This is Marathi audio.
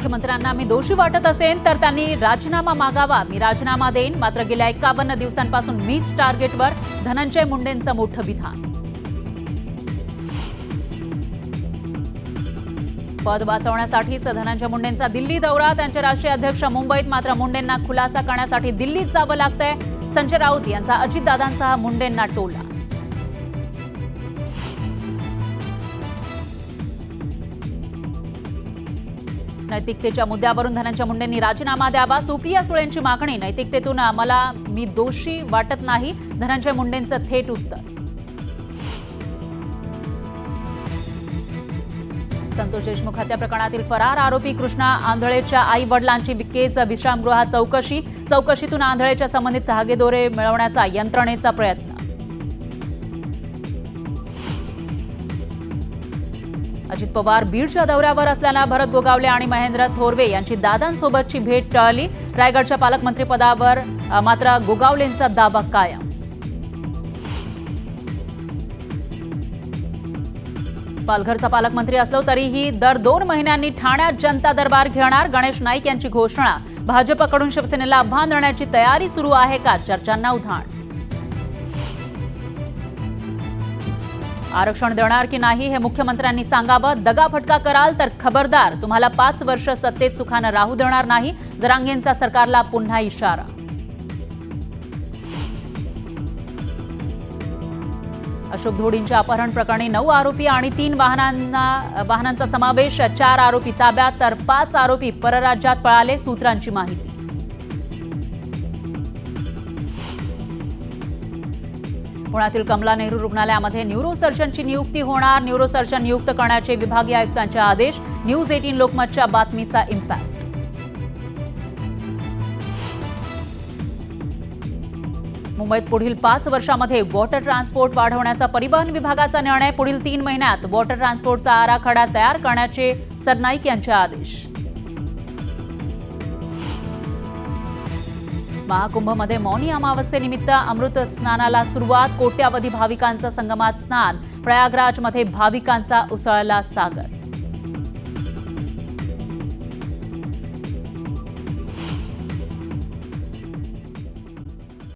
मुख्यमंत्र्यांना मी दोषी वाटत असेन तर त्यांनी राजीनामा मागावा. मी राजीनामा देईन. मात्र गेल्या 51 दिवसांपासून मीच टार्गेटवर. धनंजय मुंडेंचं मोठं विधान. पद वाचवण्यासाठीच धनंजय मुंडेंचा दिल्ली दौरा. त्यांचे राष्ट्रीय अध्यक्ष मुंबईत. मात्र मुंडेंना खुलासा करण्यासाठी दिल्लीत जावं लागतंय. संजय राऊत यांचा अजितदादांसह मुंडेंना टोला. नैतिकतेच्या मुद्द्यावरून धनंजय मुंडेंनी राजीनामा द्यावा. सुप्रिया सुळेंची मागणी. नैतिकतेतून मी दोषी वाटत नाही. धनंजय मुंडेंचं थेट उत्तर. संतोष देशमुख हत्या प्रकरणातील फरार आरोपी कृष्णा आंधळेच्या आई वडिलांची केस विश्रामगृहात चौकशी. चौकशीतून आंधळेच्या संबंधित धागेदोरे मिळवण्याचा यंत्रणेचा प्रयत्न. अजित पवार बीडच्या दौऱ्यावर असल्यानं भरत गोगावले आणि महेंद्र थोरवे यांची दादांसोबतची भेट टळली. रायगडच्या पालकमंत्रीपदावर मात्र गोगावलेंचा दावा कायम. पालघरचा पालकमंत्री असलो तरीही दर 2 महिन्यांनी ठाण्यात जनता दरबार घेणार. गणेश नाईक यांची घोषणा. भाजपकडून शिवसेनेला आव्हान देण्याची तयारी सुरू आहे का? चर्चांना उधाण. आरक्षण देणार की नाही हे मुख्यमंत्र्यांनी सांगावं. दगाफटका कराल तर खबरदार. तुम्हाला 5 वर्ष सत्तेत सुखानं राहू देणार नाही. जरांगेंचा सरकारला पुन्हा इशारा. अशोक धोडींच्या अपहरण प्रकरणी 9 आरोपी आणि 3 वाहनांचा समावेश. 4 आरोपी ताब्यात तर 5 आरोपी परराज्यात पळाले. सूत्रांची माहिती. पुण्यातील कमला नेहरू रुग्णालयामध्ये न्यूरोसर्जनची नियुक्ती होणार. न्यूरोसर्जन नियुक्त करण्याचे विभागीय आयुक्तांचे आदेश. न्यूज 18 लोकमतच्या बातमीचा इम्पॅक्ट. मुंबईत पुढील 5 वर्षांमध्ये वॉटर ट्रान्सपोर्ट वाढवण्याचा परिवहन विभागाचा निर्णय. पुढील 3 महिन्यात वॉटर ट्रान्सपोर्टचा आराखडा तयार करण्याचे सरनाईक यांचे आदेश. महाकुंभमध्ये मौनी अमावस्येनिमित्त अमृत स्नानाला सुरुवात. कोट्यावधी भाविकांचं संगमात स्नान. प्रयागराजमध्ये भाविकांचा उसळला सागर.